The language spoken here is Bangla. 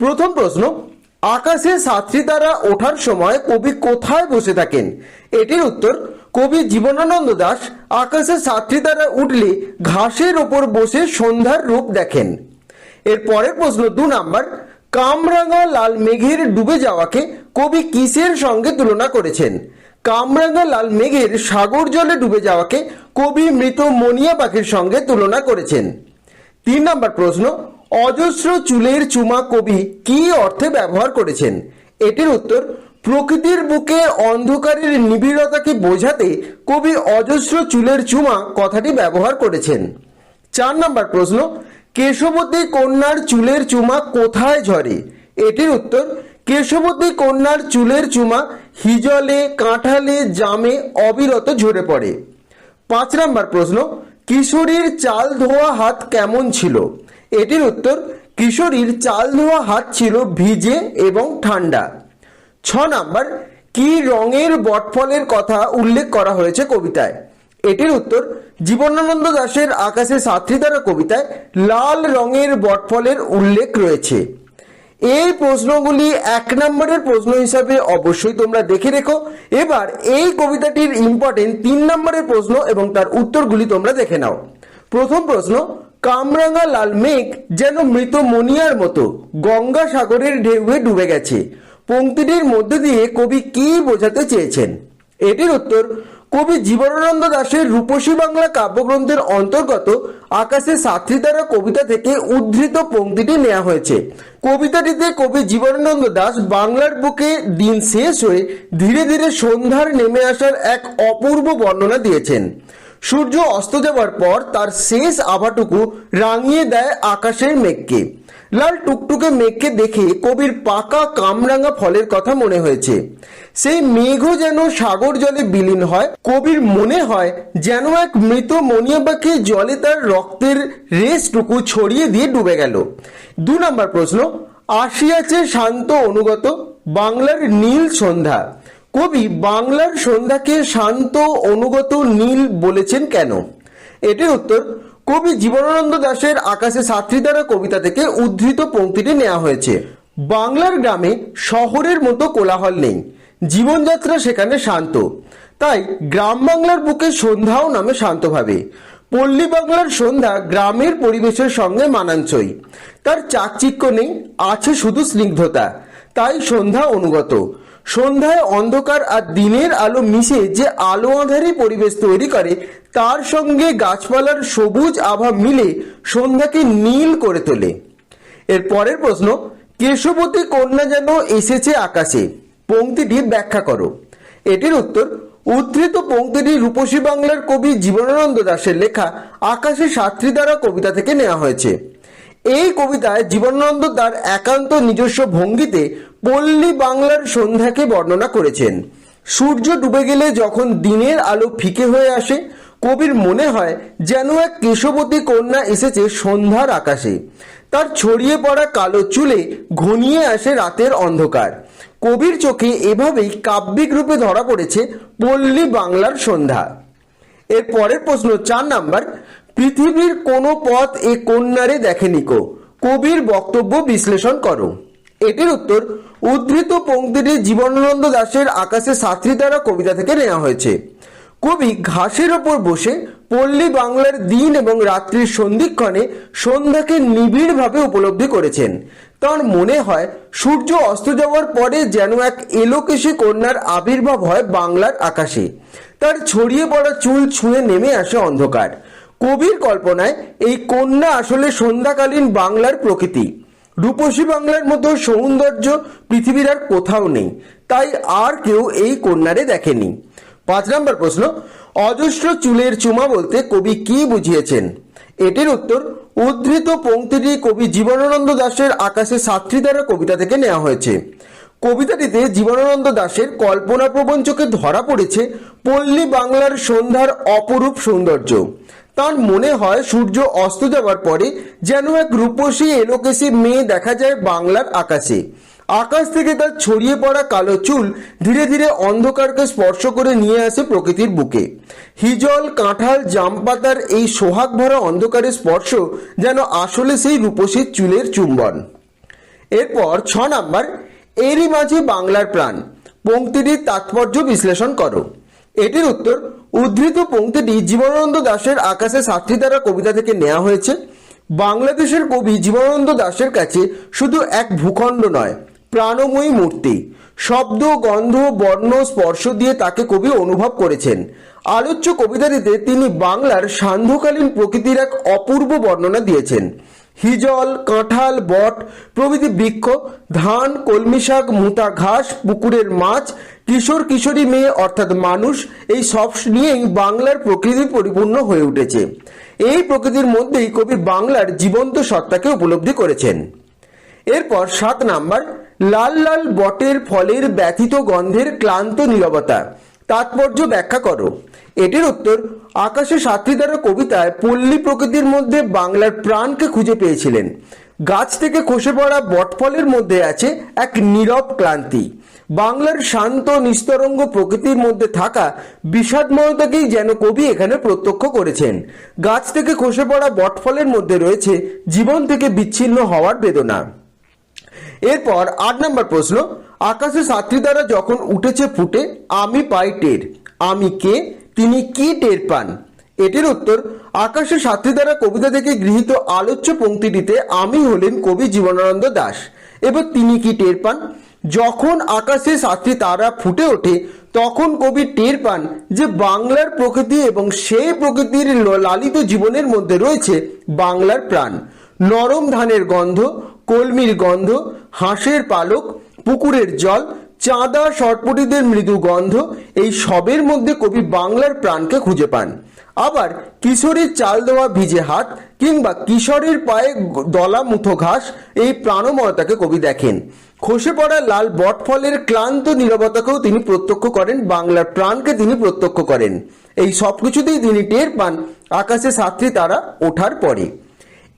প্রথম প্রশ্ন, আকাশে সাতটি তারা ওঠার সময় কবি কোথায় বসে থাকেন? এটির উত্তর, কবি জীবনানন্দ দাশ আকাশে সাতটি তারা উঠলে ঘাসের ওপর বসে সন্ধ্যার রূপ দেখেন। এর পরের প্রশ্ন 2 নাম্বার, কামরাঙা লাল মেঘের ডুবে যাওয়াকে কবি কিসের সঙ্গে তুলনা করেছেন? কামরাঙা লাল মেঘের সাগর জলে ডুবে যাওয়াকে কবি মৃত মনিয়া পাখির সঙ্গে তুলনা করেছেন। 3 নাম্বার প্রশ্ন, অজস্র চুলের চুমা কবি কি অর্থে ব্যবহার করেছেন? এটির উত্তর, প্রকৃতির বুকে অন্ধকারের নিবিড়তাকে বোঝাতে কবি অজস্র চুলের চুমা কথাটি ব্যবহার করেছেন। 4 নাম্বার প্রশ্ন, কেশবতী কন্যার চুলের চুমা কোথায় ঝরে? এটির উত্তর, কেশবতী কন্যার চুলের চুমা হিজলে, কাঁঠালে, জামে অবিরত ঝরে পড়ে। 5 নাম্বার প্রশ্ন, কিশোরীর চাল ধোয়া হাত কেমন ছিল? এটির উত্তর, কিশোরীর চাল ধোয়া হাত ছিল ভিজে এবং ঠান্ডা। 6 নাম্বার, কি রঙের বটফলের কথা উল্লেখ করা হয়েছে কবিতায়? এটির উত্তর, জীবনানন্দ দাশের আকাশে সাতটি তারা কবিতায় লাল রঙের বটফলের উল্লেখ রয়েছে। এই প্রশ্নগুলি 1 নম্বরের প্রশ্ন হিসাবে অবশ্যই তোমরা দেখে রেখো। এবার এই কবিতাটির ইম্পর্টেন্ট 3 নম্বরের প্রশ্ন এবং তার উত্তরগুলি তোমরা দেখে নাও। প্রথম প্রশ্ন, কামরাঙা লাল মেঘ যেন মৃত মনিয়ার মতো গঙ্গা সাগরের ঢেউয়ে ডুবে গেছে, পংক্তিটির মধ্যে দিয়ে কবি কি বোঝাতে চেয়েছেন? এটির উত্তর, কবি জীবনানন্দ দাশের রূপসী বাংলা কাব্যগ্রন্থের অন্তর্গত আকাশে সাতটি তারা কবিতা থেকে উদ্ধৃত পংক্তিটি নেওয়া হয়েছে। কবিতাটিতে কবি জীবনানন্দ দাশ বাংলার বুকে দিন শেষ হয়ে ধীরে ধীরে সন্ধ্যার নেমে আসার এক অপূর্ব বর্ণনা দিয়েছেন। সূর্য অস্ত যাওয়ার পর তার শেষ আভাটুকু রাঙিয়ে দেয় আকাশের মেঘকে। লাল টুকটুকে মেঘকে দেখে কবির পাকা কামরাঙা ফলের কথা মনে হয়েছে। সেই মেঘও যেন সাগর জলে বিলীন হয়। কবির মনে হয় যেন এক মৃত মনিয়া পাখি জলে তার রক্তের রেশটুকু ছড়িয়ে দিয়ে ডুবে গেল। 2 নম্বর প্রশ্ন, আসিয়াছে শান্ত অনুগত বাংলার নীল সন্ধ্যা। কবি বাংলার সন্ধ্যাকে শান্ত, অনুগত, নীল বলেছেন কেন? এটির উত্তর, কবি জীবনানন্দ দাশের আকাশে সাতটি তারা কবিতা থেকে উদ্ধৃত পংক্তিটি নেওয়া হয়েছে। বাংলার গ্রামে শহরের মতো কোলাহল নেই, জীবনযাত্রা সেখানে শান্ত, তাই গ্রাম বাংলার বুকে সন্ধ্যাও নামে শান্তভাবে। পল্লী বাংলার সন্ধ্যা গ্রামের পরিবেশের সঙ্গে মানানসই, তার চাকচিক্য নেই, আছে শুধু স্নিগ্ধতা, তাই সন্ধ্যা অনুগত। সন্ধ্যায় অন্ধকার আর দিনের আলো মিশে যে আলো আঁধারি পরিবেশ তৈরি করে, তার সঙ্গে গাছপালার সবুজ আভা মিলে সন্ধ্যাকে নীল করে তোলে। এর পরের প্রশ্ন, কেশবতী কন্যা যেন এসেছে আকাশে, পংক্তিটি ব্যাখ্যা করো। এটির উত্তর, উদ্ধৃত পংক্তিটি রূপসী বাংলার কবি জীবনানন্দ দাশের লেখা আকাশে সাতটি তারা কবিতা থেকে নেওয়া হয়েছে। এই কবিতায় জীবনানন্দ তার একান্ত নিজস্ব ভঙ্গিতে পল্লী বাংলার সন্ধ্যাকে বর্ণনা করেছেন। সূর্য ডুবে গেলে যখন দিনের আলো ফিকে হয়ে আসে, কবির মনে হয় যেন এক কেশবতী কন্যা এসেছে সন্ধ্যার আকাশে। তার ছড়িয়ে পড়া কালো চুলে ঘনিয়ে আসে রাতের অন্ধকার। কবির চোখে এভাবেই কাব্যিক রূপে ধরা পড়েছে পল্লী বাংলার সন্ধ্যা। এর পরের প্রশ্ন 4 নাম্বার, পৃথিবীর কোনো পথ এ কন্যারে দেখেনি কো, কবির বক্তব্য বিশ্লেষণ করো। এটির উত্তর, উদ্ধৃত পংক্তিটি জীবনানন্দ দাশের আকাশে সাতটি তারা কবিতা থেকে নেওয়া হয়েছে। কবি ঘাসের ওপর বসে পল্লী বাংলার দিন এবং রাত্রির সন্ধিক্ষণে সন্ধ্যাকে নিবিড়ভাবে উপলব্ধি করেছেন। তার মনে হয় সূর্য অস্ত যাওয়ার পরে যেন এক এলোকেশী কন্যার আবির্ভাব হয় বাংলার আকাশে। তার ছড়িয়ে পড়া চুল ছুঁয়ে নেমে আসে অন্ধকার। কবির কল্পনায় এই কন্যা আসলে সন্ধ্যাকালীন বাংলার প্রকৃতি। রূপসী বাংলার মতো সৌন্দর্য পৃথিবীর আর কোথাও নেই, তাই আর কেউ এই কন্যারে দেখেনি। 5 নম্বর প্রশ্ন, অজস্র চুলের চুমা বলতে কবি কি বুঝিয়েছেন? এটির উত্তর, উদ্ধৃত পংক্তিটি কবি জীবনানন্দ দাশের আকাশে সাতটি তারা কবিতা থেকে নেওয়া হয়েছে। কবিতাটিতে জীবনানন্দ দাশের কল্পনা প্রবঞ্চকে ধরা পড়েছে পল্লী বাংলার সন্ধ্যার অপরূপ সৌন্দর্য। তার মনে হয় সূর্য অস্ত যাওয়ার পরে যেন এক রূপসী এলোকেশী মেয়ে দেখা যায় বাংলার আকাশে। আকাশ থেকে তার ছড়িয়ে পড়া কালো চুল ধীরে ধীরে অন্ধকারকে স্পর্শ করে নিয়ে আসে প্রকৃতির বুকে। হিজল, কাঁঠাল, জাম পাতার এই সোহাগ ভরা অন্ধকারের স্পর্শ যেন আসলে সেই রূপসী চুলের চুম্বন। এরপর 6 নাম্বার, এরই মাঝে বাংলার প্রাণ পংক্তিটির তাৎপর্য বিশ্লেষণ করো। এটির উত্তর, উদ্ধৃত পংক্তিটি জীবনানন্দ দাশের আকাশে সাতটি দ্বারা কবিতা থেকে নেওয়া হয়েছে। বাংলাদেশের কবি জীবনানন্দ দাশের কাছে শুধু এক ভূখণ্ড নয়, প্রাণময়ী মূর্তি। শব্দ, গন্ধ, বর্ণ, স্পর্শ দিয়ে তাকে কবি অনুভব করেছেন। আলোচ্য কবিতাটিতে তিনি বাংলার সান্ধ্যকালীন প্রকৃতির এক অপূর্ব বর্ণনা দিয়েছেন। হিজল, কাঁঠাল, বট প্রভৃতি বৃক্ষ, ধান, কলমি শাক, মুতা ঘাস, পুকুরের মাছ, কিশোর কিশোরী মেয়ে অর্থাৎ মানুষ, এই সব নিয়েই বাংলার প্রকৃতি পরিপূর্ণ হয়ে উঠেছে। এই প্রকৃতির মধ্যেই কবি বাংলার জীবন্ত সত্তাকে উপলব্ধি করেছেন। এরপর 7 নাম্বার, লাল লাল বটের ফলের ব্যথিত গন্ধের ক্লান্ত নীরবতা তাৎপর্য ব্যাখ্যা করো। এটির উত্তর, আকাশে সাতটি দ্বারা কবিতায় পল্লী প্রকৃতির মধ্যে বাংলার প্রাণকে খুঁজে পেয়েছিলেন। গাছ থেকে খসে পড়া বটফলের মধ্যে আছে এক নীরব ক্লান্তি। বাংলার শান্ত নিস্তরঙ্গ প্রকৃতির মধ্যে থাকা বিষাদময়তাকেই যেন কবি এখানে প্রত্যক্ষ করেছেন। গাছ থেকে খসে পড়া বটফলের মধ্যে রয়েছে জীবন থেকে বিচ্ছিন্ন হওয়ার বেদনা। এরপর 8 নম্বর প্রশ্ন, আকাশে সাতটি দ্বারা যখন উঠেছে ফুটে আমি পাই টের, আমি কে, তিনি কি টের পান? এটির উত্তর, আকাশে সাতটি দ্বারা কবিতা থেকে গৃহীত আলোচ্য পংক্তিটিতে আমি হলেন কবি জীবনানন্দ দাশ। এবার তিনি কি টের পান? যখন আকাশে সাতটি তারা ফুটে ওঠে তখন কবি টের পান যে বাংলার প্রকৃতি এবং সেই প্রকৃতির লালিত জীবনের মধ্যে রয়েছে বাংলার প্রাণ। নরম ধানের গন্ধ, কলমির গন্ধ, হাঁসের পালক, পুকুরের জল, চাঁদা সরপটিদের মৃদু গন্ধ, এই সবের মধ্যে কবি বাংলার প্রাণকে খুঁজে পান। আবার কিশোরীর চাল দেওয়া ভিজে হাত কিংবা কিশোরের পায়ে দলা মুঠো ঘাস, এই প্রাণময়তাকে কবি দেখেন। খসে পড়া লাল বটফলের ক্লান্ত নীরবতাকেও তিনি প্রত্যক্ষ করেন, বাংলার প্রাণকে তিনি প্রত্যক্ষ করেন। এই সবকিছুতেই তিনি টের পান আকাশে সাতটি তারা ওঠার পরে।